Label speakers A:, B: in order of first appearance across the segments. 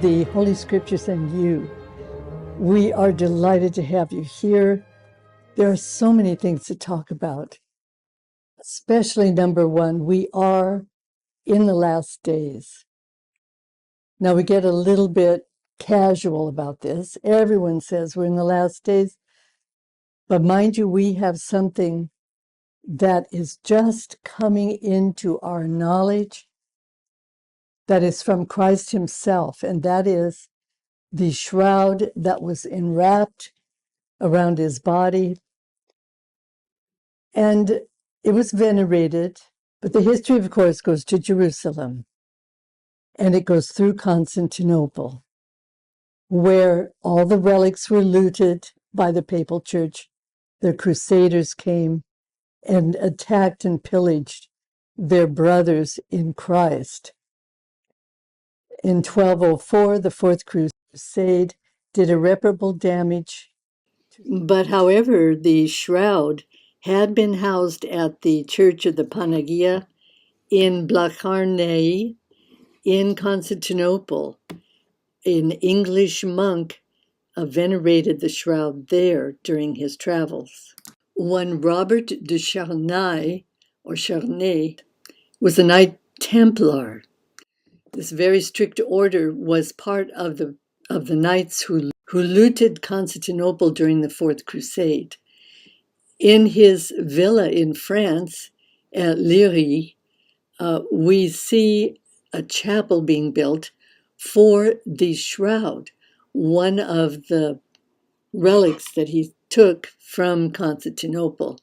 A: of the Holy Scriptures and you. We are delighted to have you here. There are so many things to talk about, especially number one, we are in the last days. Now, we get a little bit casual about this. Everyone says we're in the last days. But mind you, we have something that is just coming into our knowledge that is from Christ himself, and that is the shroud that was enwrapped around his body. And it was venerated, but the history, of course, goes to Jerusalem, and it goes through Constantinople, where all the relics were looted by the papal church. The Crusaders came and attacked and pillaged their brothers in Christ. In 1204, the Fourth Crusade did irreparable damage. But however, the shroud had been housed at the Church of the Panagia in Blacarnei in Constantinople. An English monk venerated the shroud there during his travels. One Robert de Charnay, or Charnay, was a Knight Templar. This very strict order was part of the knights who looted Constantinople during the Fourth Crusade. In his villa in France, at Liry, we see a chapel being built for the shroud, one of the relics that he took from Constantinople.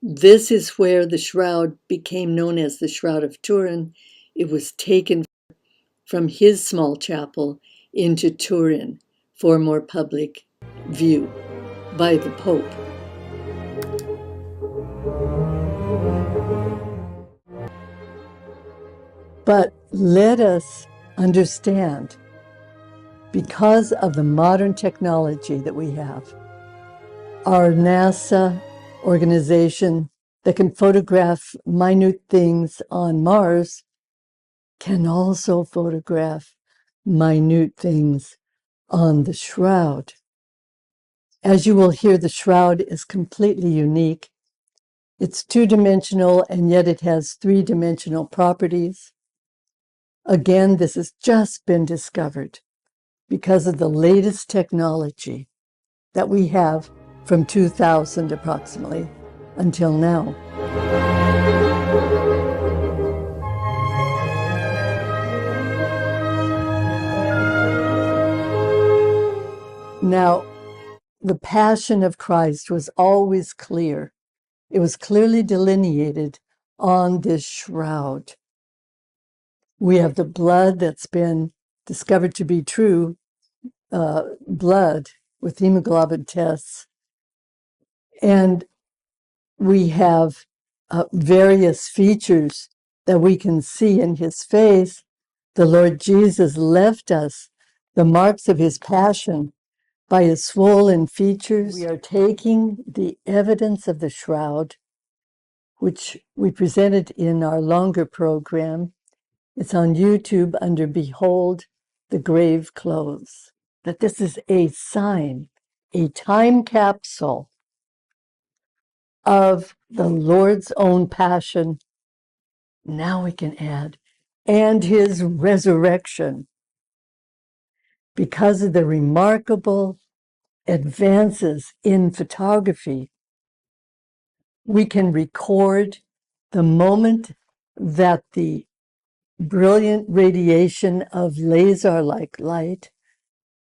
A: This is where the shroud became known as the Shroud of Turin. It was taken from his small chapel into Turin for more public view by the Pope. But let us understand, because of the modern technology that we have, our NASA organization that can photograph minute things on Mars can also photograph minute things on the shroud. As you will hear, the shroud is completely unique. It's two-dimensional, and yet it has three-dimensional properties. Again, this has just been discovered because of the latest technology that we have from 2000 approximately until now. Now, the Passion of Christ was always clear. It was clearly delineated on this shroud. We have the blood that's been discovered to be true blood with hemoglobin tests. And we have various features that we can see in his face. The Lord Jesus left us the marks of his passion by his swollen features. We are taking the evidence of the shroud, which we presented in our longer program. It's on YouTube under Behold the Grave Clothes. That this is a sign, a time capsule of the Lord's own passion. Now we can add, and his resurrection. Because of the remarkable advances in photography, we can record the moment that the brilliant radiation of laser-like light,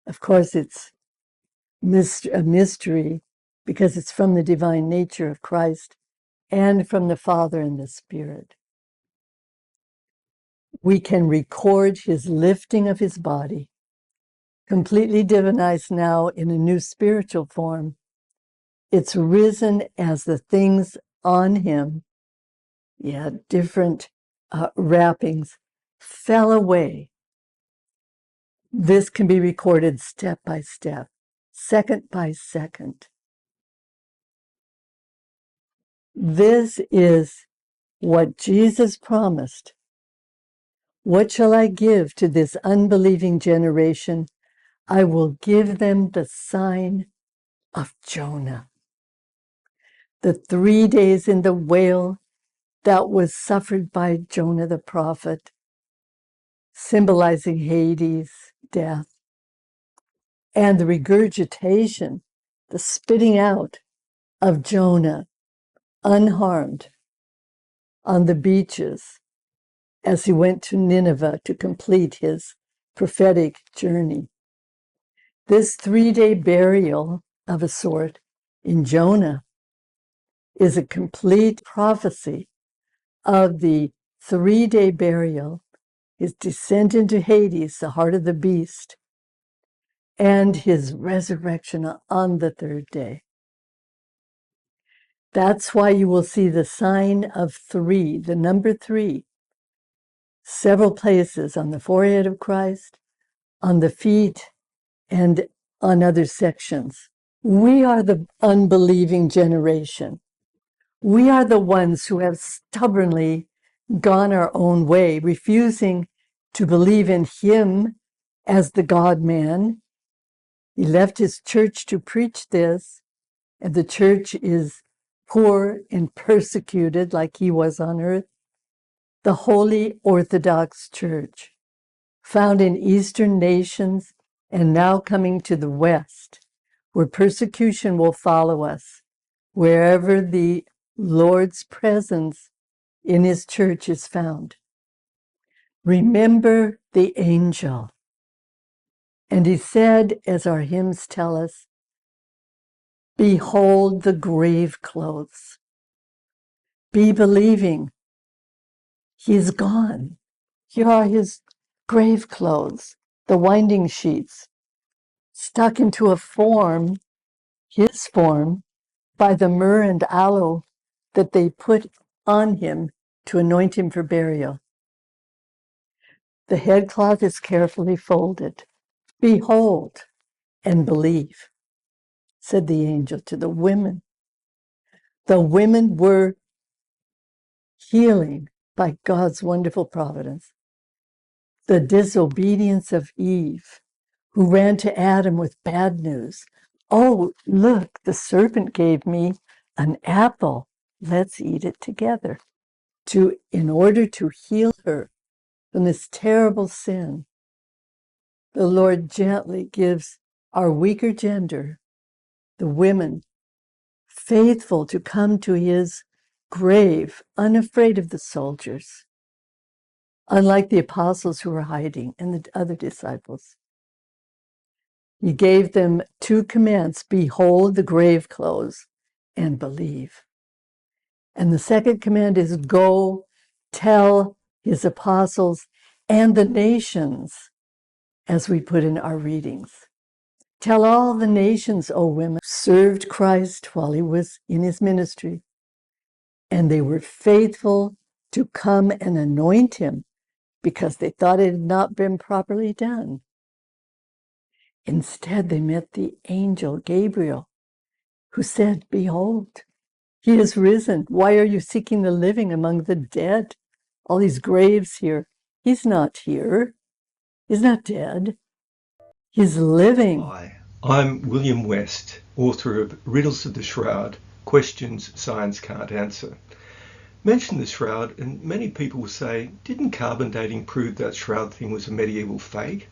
A: of course it's a mystery because it's from the divine nature of Christ and from the Father and the Spirit. We can record his lifting of his body, completely divinized now in a new spiritual form. It's risen as the things on him, different wrappings, fell away. This can be recorded step by step, second by second. This is what Jesus promised What shall I give to this unbelieving generation? I will give them the sign of Jonah. The 3 days in the whale that was suffered by Jonah the prophet, symbolizing Hades, death, and the regurgitation, the spitting out of Jonah unharmed on the beaches as he went to Nineveh to complete his prophetic journey. This 3-day burial of a sort in Jonah is a complete prophecy of the 3-day burial, his descent into Hades, the heart of the beast, and his resurrection on the 3rd day. That's why you will see the sign of 3, the number 3, several places on the forehead of Christ, on the feet, and on other sections. We are the unbelieving generation. We are the ones who have stubbornly gone our own way, refusing to believe in him as the God-man. He left his church to preach this, and the church is poor and persecuted like he was on earth. The Holy Orthodox Church, found in Eastern nations and now coming to the West, where persecution will follow us, wherever the Lord's presence in his church is found. Remember the angel. And he said, as our hymns tell us, behold the grave clothes. Be believing. He is gone. Here are his grave clothes, the winding sheets, stuck into a form, his form, by the myrrh and aloe that they put on him to anoint him for burial. The headcloth is carefully folded. Behold and believe, said the angel to the women. The women were healing by God's wonderful providence the disobedience of Eve, who ran to Adam with bad news. Oh, look, the serpent gave me an apple. Let's eat it together. In order to heal her from this terrible sin, the Lord gently gives our weaker gender, the women, faithful to come to his grave, unafraid of the soldiers, unlike the apostles who were hiding and the other disciples. He gave them 2 commands: behold the grave clothes and believe. And the second command is go tell his apostles and the nations, as we put in our readings. Tell all the nations, O women, served Christ while he was in his ministry, and they were faithful to come and anoint him because they thought it had not been properly done. Instead, they met the angel Gabriel, who said, behold, he is risen. Why are you seeking the living among the dead? All these graves here. He's not here. He's not dead. He's living.
B: Hi, I'm William West, author of Riddles of the Shroud, Questions Science Can't Answer. Mention the shroud and many people will say, didn't carbon dating prove that shroud thing was a medieval fake?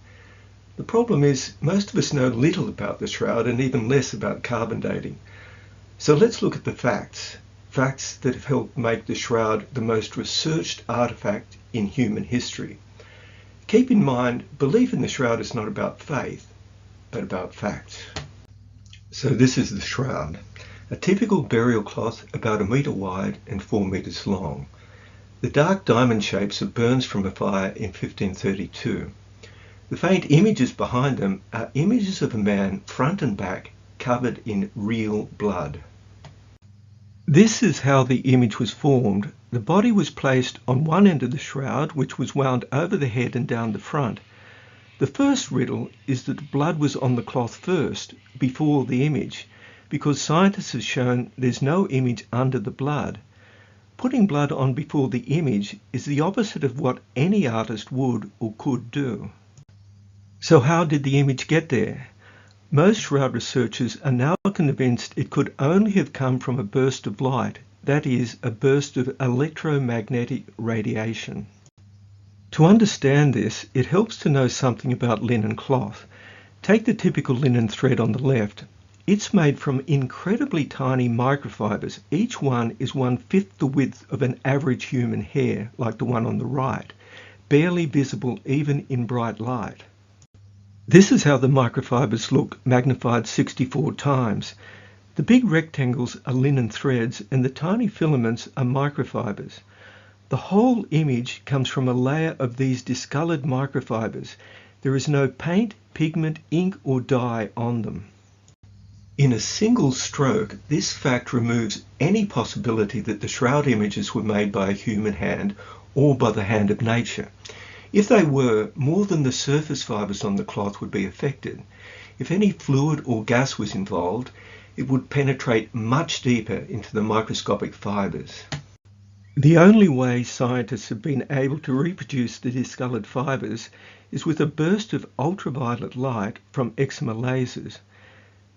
B: The problem is most of us know little about the shroud and even less about carbon dating. So let's look at the facts that have helped make the shroud the most researched artifact in human history. Keep in mind, belief in the shroud is not about faith, but about facts. So this is the shroud, a typical burial cloth about 1 metre wide and 4 metres long. The dark diamond shapes are burns from a fire in 1532. The faint images behind them are images of a man front and back covered in real blood. This is how the image was formed. The body was placed on one end of the shroud, which was wound over the head and down the front. The first riddle is that blood was on the cloth first, before the image, because scientists have shown there's no image under the blood. putting blood on before the image is the opposite of what any artist would or could do. So how did the image get there? Most shroud researchers are now convinced it could only have come from a burst of light, that is, a burst of electromagnetic radiation. To understand this, it helps to know something about linen cloth. Take the typical linen thread on the left. It's made from incredibly tiny microfibers. Each one is 1/5 the width of an average human hair, like the one on the right, barely visible even in bright light. This is how the microfibers look magnified 64 times. The big rectangles are linen threads and the tiny filaments are microfibers. The whole image comes from a layer of these discolored microfibers. There is no paint, pigment, ink or dye on them. In a single stroke, this fact removes any possibility that the shroud images were made by a human hand or by the hand of nature. If they were, more than the surface fibers on the cloth would be affected. If any fluid or gas was involved, it would penetrate much deeper into the microscopic fibers. The only way scientists have been able to reproduce the discolored fibers is with a burst of ultraviolet light from excimer lasers.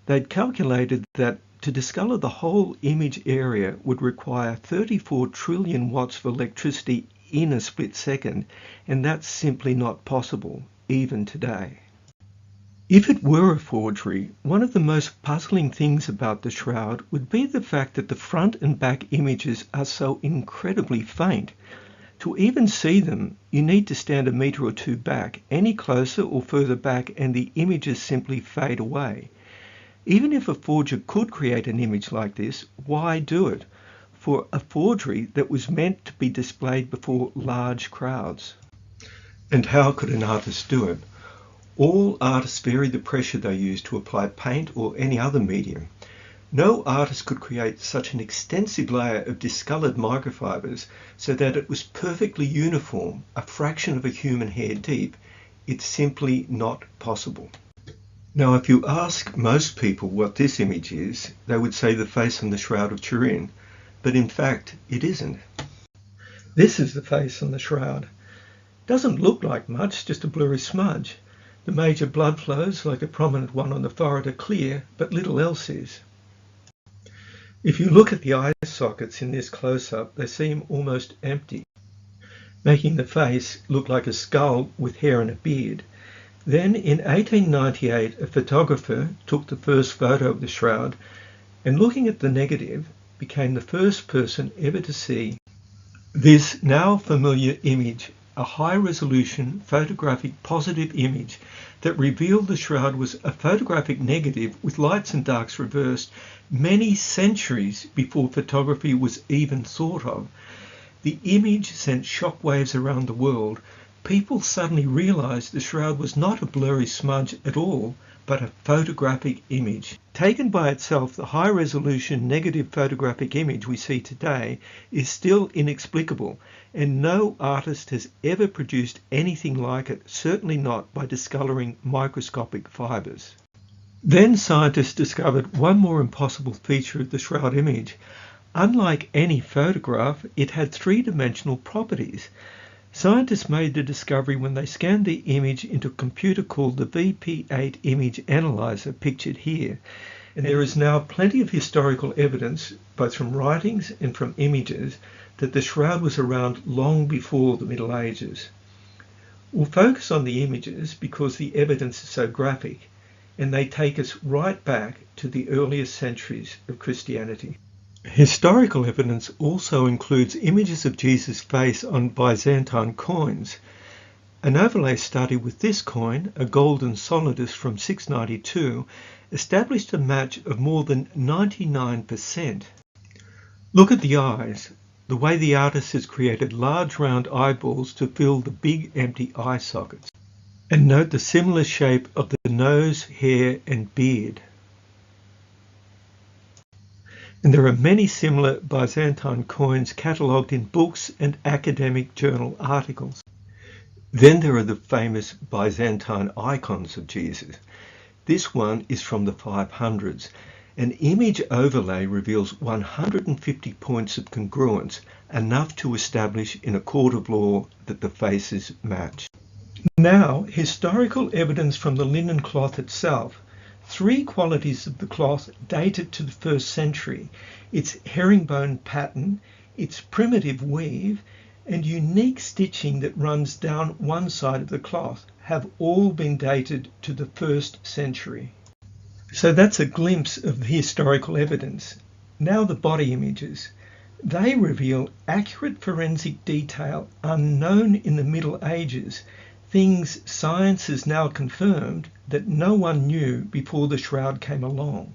B: They'd calculated that to discolor the whole image area would require 34 trillion watts of electricity in a split second, and that's simply not possible, even today. If it were a forgery, one of the most puzzling things about the shroud would be the fact that the front and back images are so incredibly faint. To even see them, you need to stand a metre or two back. Any closer or further back and the images simply fade away. Even if a forger could create an image like this, why do it? For a forgery that was meant to be displayed before large crowds. And how could an artist do it? All artists vary the pressure they use to apply paint or any other medium. No artist could create such an extensive layer of discolored microfibers so that it was perfectly uniform, a fraction of a human hair deep. It's simply not possible. Now, if you ask most people what this image is, they would say the face on the Shroud of Turin, but in fact, it isn't. This is the face on the shroud. Doesn't look like much, just a blurry smudge. The major blood flows, like a prominent one on the forehead, are clear, but little else is. If you look at the eye sockets in this close-up, they seem almost empty, making the face look like a skull with hair and a beard. Then in 1898, a photographer took the first photo of the shroud and, looking at the negative, became the first person ever to see this now familiar image, a high-resolution photographic positive image that revealed the shroud was a photographic negative with lights and darks reversed many centuries before photography was even thought of. The image sent shockwaves around the world. People suddenly realized the shroud was not a blurry smudge at all, but a photographic image. Taken by itself, the high-resolution negative photographic image we see today is still inexplicable, and no artist has ever produced anything like it, certainly not by discoloring microscopic fibers. Then scientists discovered one more impossible feature of the shroud image. Unlike any photograph, it had three-dimensional properties. Scientists made the discovery when they scanned the image into a computer called the VP8 image analyzer, pictured here. And there is now plenty of historical evidence, both from writings and from images, that the shroud was around long before the Middle Ages. We'll focus on the images because the evidence is so graphic, and they take us right back to the earliest centuries of Christianity. Historical evidence also includes images of Jesus' face on Byzantine coins. An overlay study with this coin, a golden solidus from 692, established a match of more than 99%. Look at the eyes, the way the artist has created large round eyeballs to fill the big empty eye sockets. And note the similar shape of the nose, hair and beard. And there are many similar Byzantine coins catalogued in books and academic journal articles. Then there are the famous Byzantine icons of Jesus. This one is from the 500s, An image overlay reveals 150 points of congruence, enough to establish in a court of law that the faces match. Now, historical evidence from the linen cloth itself. 3 qualities of the cloth dated to the 1st century: its herringbone pattern, its primitive weave, and unique stitching that runs down one side of the cloth have all been dated to the 1st century. So that's a glimpse of the historical evidence. Now the body images. They reveal accurate forensic detail unknown in the Middle Ages, things science has now confirmed that no one knew before the shroud came along.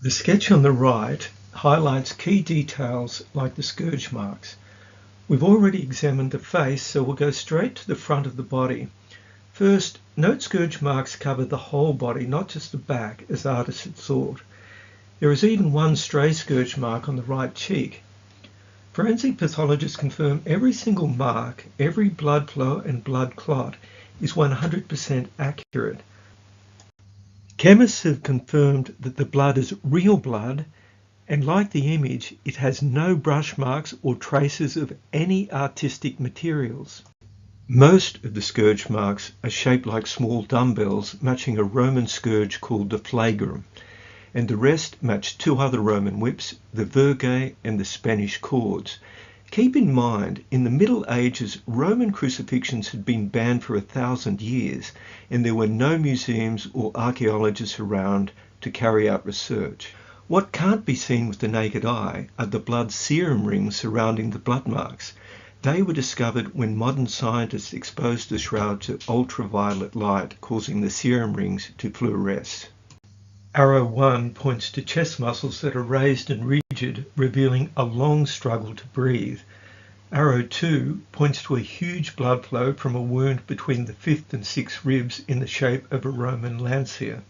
B: The sketch on the right highlights key details like the scourge marks. We've already examined the face, so we'll go straight to the front of the body. First, note scourge marks cover the whole body, not just the back, as artists had thought. There is even one stray scourge mark on the right cheek. Forensic pathologists confirm every single mark, every blood flow and blood clot is 100% accurate. Chemists have confirmed that the blood is real blood, and like the image, it has no brush marks or traces of any artistic materials. Most of the scourge marks are shaped like small dumbbells, matching a Roman scourge called the flagrum, and the rest match 2 other Roman whips, the virgae and the Spanish cords. Keep in mind, in the Middle Ages, Roman crucifixions had been banned for 1,000 years, and there were no museums or archaeologists around to carry out research. What can't be seen with the naked eye are the blood serum rings surrounding the blood marks. They were discovered when modern scientists exposed the shroud to ultraviolet light, causing the serum rings to fluoresce. Arrow 1 points to chest muscles that are raised and rigid, revealing a long struggle to breathe. Arrow 2 points to a huge blood flow from a wound between the 5th and 6th ribs in the shape of a Roman lancia.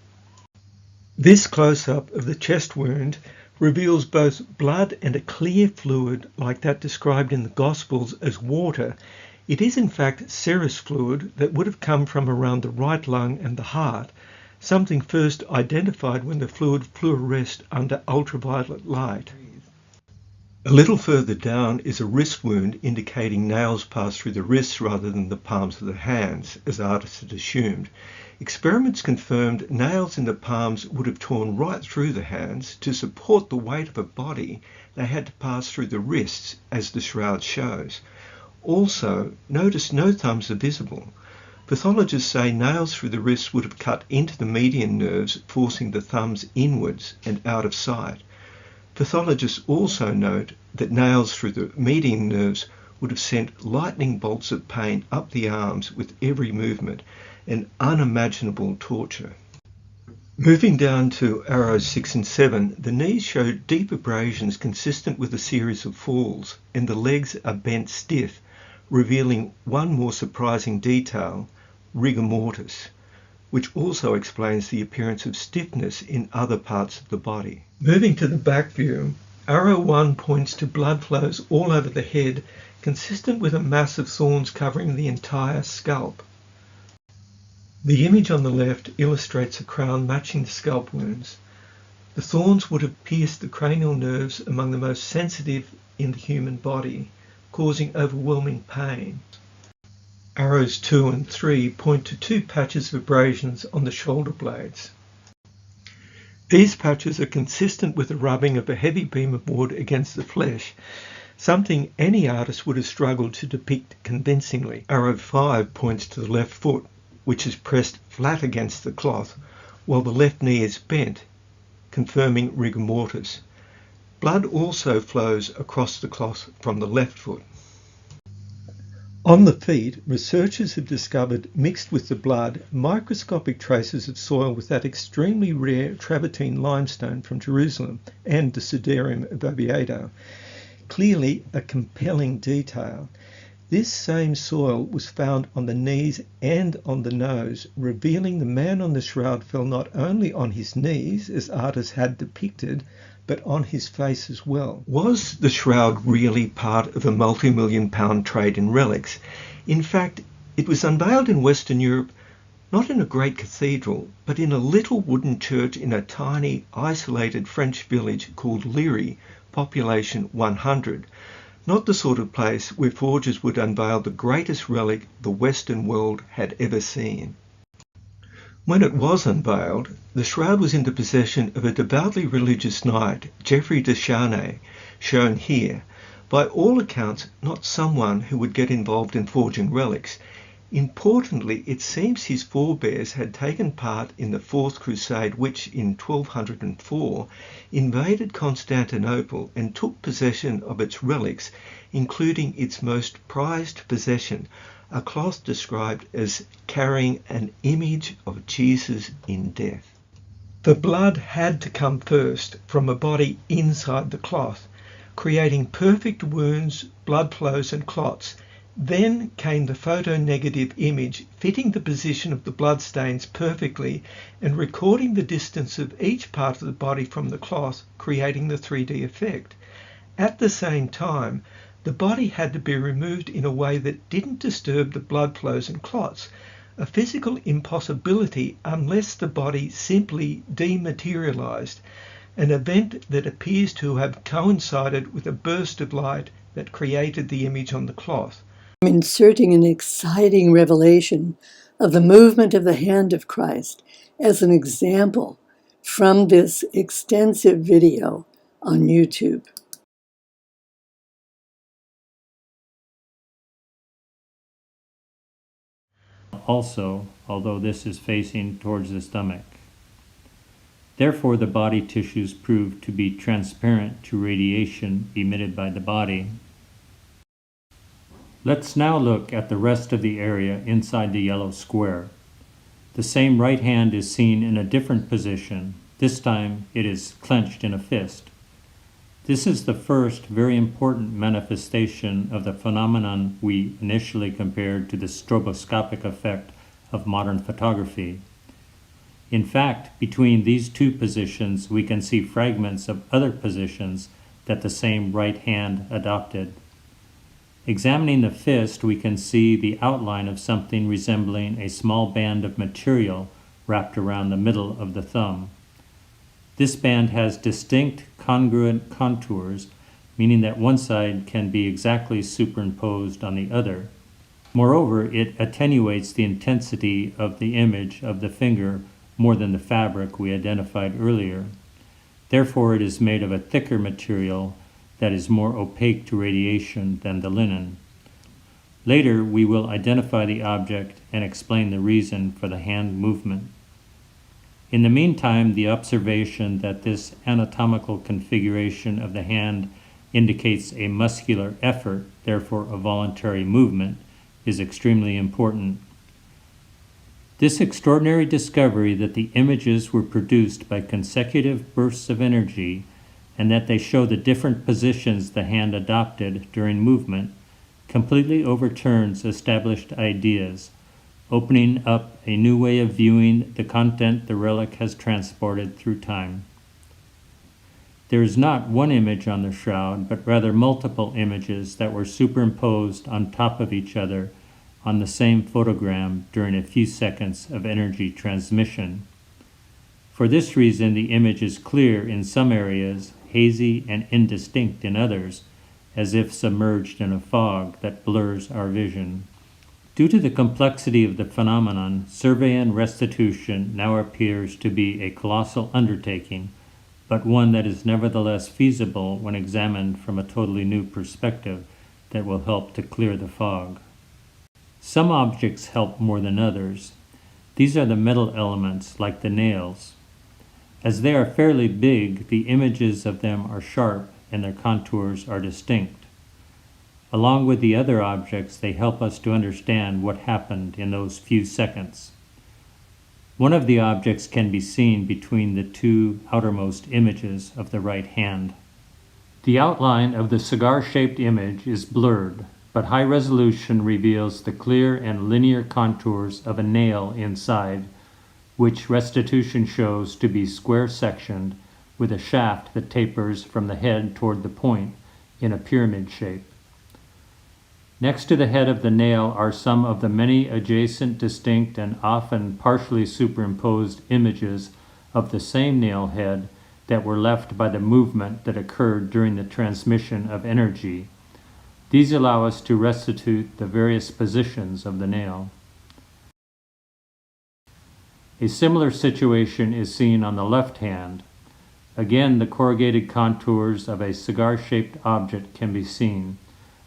B: This close-up of the chest wound reveals both blood and a clear fluid like that described in the Gospels as water. It is in fact serous fluid that would have come from around the right lung and the heart, something first identified when the fluid fluoresced under ultraviolet light. A little further down is a wrist wound indicating nails passed through the wrists rather than the palms of the hands, as artists had assumed. Experiments confirmed nails in the palms would have torn right through the hands. To support the weight of a body, they had to pass through the wrists, as the shroud shows. Also, notice no thumbs are visible. Pathologists say nails through the wrists would have cut into the median nerves, forcing the thumbs inwards and out of sight. Pathologists also note that nails through the median nerves would have sent lightning bolts of pain up the arms with every movement, an unimaginable torture. Moving down to arrows 6 and 7, the knees show deep abrasions consistent with a series of falls, and the legs are bent stiff, revealing one more surprising detail, rigor mortis, which also explains the appearance of stiffness in other parts of the body. Moving to the back view, arrow 1 points to blood flows all over the head, consistent with a mass of thorns covering the entire scalp. The image on the left illustrates a crown matching the scalp wounds. The thorns would have pierced the cranial nerves among the most sensitive in the human body, causing overwhelming pain. Arrows 2 and 3 point to 2 patches of abrasions on the shoulder blades. These patches are consistent with the rubbing of a heavy beam of wood against the flesh, something any artist would have struggled to depict convincingly. Arrow 5 points to the left foot, which is pressed flat against the cloth, while the left knee is bent, confirming rigor mortis. Blood also flows across the cloth from the left foot. On the feet, researchers have discovered, mixed with the blood, microscopic traces of soil with that extremely rare travertine limestone from Jerusalem and the Siderium of Oviedo. Clearly a compelling detail. This same soil was found on the knees and on the nose, revealing the man on the shroud fell not only on his knees, as artists had depicted, but on his face as well. Was the shroud really part of a multi-million-pound trade in relics? In fact, it was unveiled in Western Europe not in a great cathedral, but in a little wooden church in a tiny, isolated French village called Liry, population 100, not the sort of place where forgers would unveil the greatest relic the Western world had ever seen. When it was unveiled, the shroud was in the possession of a devoutly religious knight, Geoffrey de Charnay, shown here, by all accounts not someone who would get involved in forging relics. Importantly, it seems his forebears had taken part in the Fourth Crusade, which in 1204 invaded Constantinople and took possession of its relics, including its most prized possession, a cloth described as carrying an image of Jesus in death. The blood had to come first from a body inside the cloth, creating perfect wounds, blood flows and clots. Then came the photonegative image, fitting the position of the bloodstains perfectly and recording the distance of each part of the body from the cloth, creating the 3D effect. At the same time, the body had to be removed in a way that didn't disturb the blood flows and clots, a physical impossibility unless the body simply dematerialized, an event that appears to have coincided with a burst of light that created the image on the cloth.
A: I'm inserting an exciting revelation of the movement of the hand of Christ as an example from this extensive video on YouTube.
C: Also, although this is facing towards the stomach. Therefore, the body tissues prove to be transparent to radiation emitted by the body. Let's now look at the rest of the area inside the yellow square. The same right hand is seen in a different position. This time it is clenched in a fist. This is the first very important manifestation of the phenomenon we initially compared to the stroboscopic effect of modern photography. In fact, between these two positions we can see fragments of other positions that the same right hand adopted. Examining the fist, we can see the outline of something resembling a small band of material wrapped around the middle of the thumb. This band has distinct congruent contours, meaning that one side can be exactly superimposed on the other. Moreover, it attenuates the intensity of the image of the finger more than the fabric we identified earlier. Therefore, it is made of a thicker material that is more opaque to radiation than the linen. Later, we will identify the object and explain the reason for the hand movement. In the meantime, the observation that this anatomical configuration of the hand indicates a muscular effort, therefore a voluntary movement, is extremely important. This extraordinary discovery that the images were produced by consecutive bursts of energy and that they show the different positions the hand adopted during movement completely overturns established ideas, opening up a new way of viewing the content the relic has transported through time. There is not one image on the shroud, but rather multiple images that were superimposed on top of each other on the same photogram during a few seconds of energy transmission. For this reason, the image is clear in some areas, hazy and indistinct in others, as if submerged in a fog that blurs our vision. Due to the complexity of the phenomenon, survey and restitution now appears to be a colossal undertaking, but one that is nevertheless feasible when examined from a totally new perspective that will help to clear the fog. Some objects help more than others. These are the metal elements, like the nails. As they are fairly big, the images of them are sharp and their contours are distinct. Along with the other objects, they help us to understand what happened in those few seconds. One of the objects can be seen between the two outermost images of the right hand. The outline of the cigar-shaped image is blurred, but high resolution reveals the clear and linear contours of a nail inside, which restitution shows to be square-sectioned with a shaft that tapers from the head toward the point in a pyramid shape. Next to the head of the nail are some of the many adjacent, distinct, and often partially superimposed images of the same nail head that were left by the movement that occurred during the transmission of energy. These allow us to restitute the various positions of the nail. A similar situation is seen on the left hand. Again, the corrugated contours of a cigar-shaped object can be seen,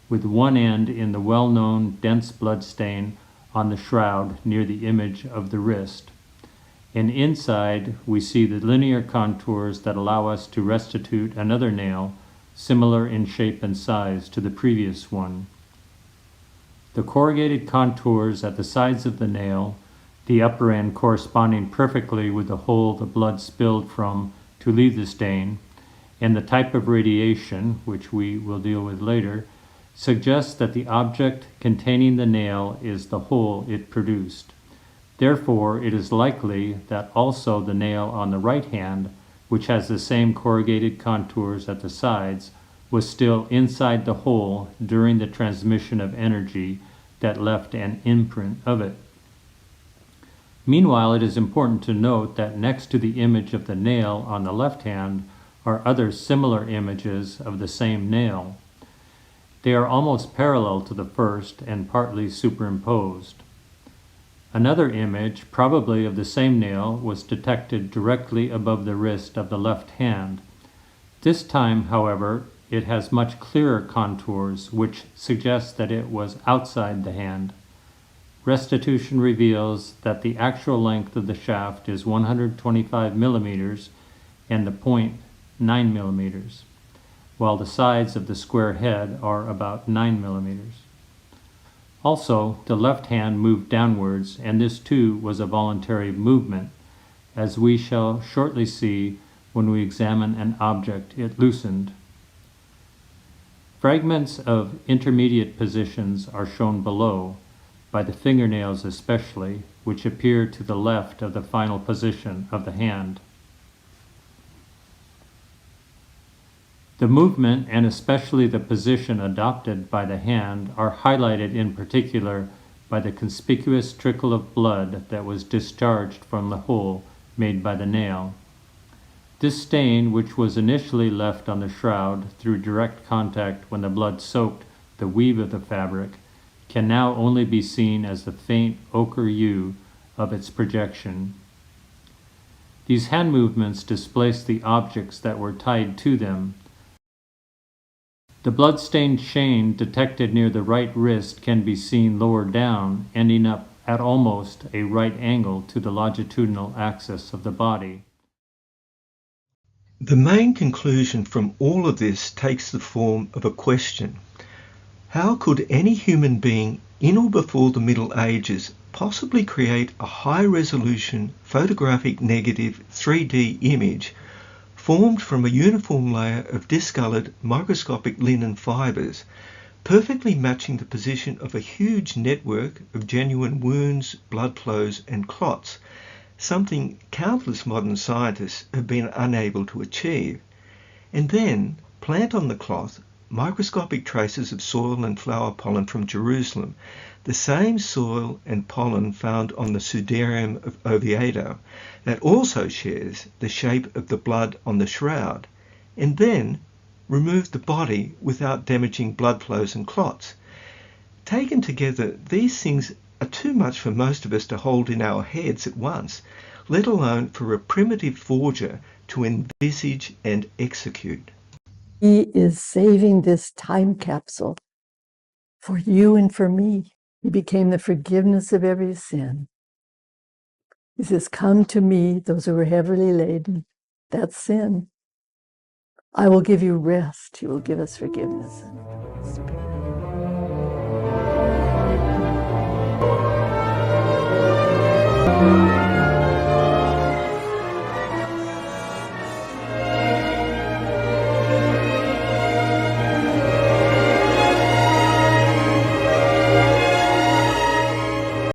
C: with one end in the well-known dense blood stain on the shroud near the image of the wrist. And inside, we see the linear contours that allow us to restitute another nail, similar in shape and size to the previous one. The corrugated contours at the sides of the nail, the upper end corresponding perfectly with the hole the blood spilled from to leave the stain, and the type of radiation, which we will deal with later, suggests that the object containing the nail is the hole it produced. Therefore, it is likely that also the nail on the right hand, which has the same corrugated contours at the sides, was still inside the hole during the transmission of energy that left an imprint of it. Meanwhile, it is important to note that next to the image of the nail on the left hand are other similar images of the same nail. They are almost parallel to the first and partly superimposed. Another image, probably of the same nail, was detected directly above the wrist of the left hand. This time, however, it has much clearer contours, which suggests that it was outside the hand. Restitution reveals that the actual length of the shaft is 125 millimeters and the point 9 millimeters, while the sides of the square head are about 9 millimeters. Also, the left hand moved downwards, and this too was a voluntary movement, as we shall shortly see when we examine an object it loosened. Fragments of intermediate positions are shown below, by the fingernails especially, which appear to the left of the final position of the hand. The movement, and especially the position adopted by the hand, are highlighted in particular by the conspicuous trickle of blood that was discharged from the hole made by the nail. This stain, which was initially left on the shroud through direct contact when the blood soaked the weave of the fabric, can now only be seen as the faint ochre hue of its projection. These hand movements displaced the objects that were tied to them. The blood-stained chain detected near the right wrist can be seen lower down, ending up at almost a right angle to the longitudinal axis of the body.
B: The main conclusion from all of this takes the form of a question. How could any human being in or before the Middle Ages possibly create a high-resolution photographic negative 3D image formed from a uniform layer of discoloured microscopic linen fibres, perfectly matching the position of a huge network of genuine wounds, blood flows and clots, something countless modern scientists have been unable to achieve, and then plant on the cloth microscopic traces of soil and flower pollen from Jerusalem, the same soil and pollen found on the Sudarium of Oviedo that also shares the shape of the blood on the shroud, and then remove the body without damaging blood flows and clots. Taken together, these things are too much for most of us to hold in our heads at once, let alone for a primitive forger to envisage and execute.
A: He is saving this time capsule for you and for me. He became the forgiveness of every sin. He says, come to me, those who are heavily laden. That's sin. I will give you rest. He will give us forgiveness and spirit.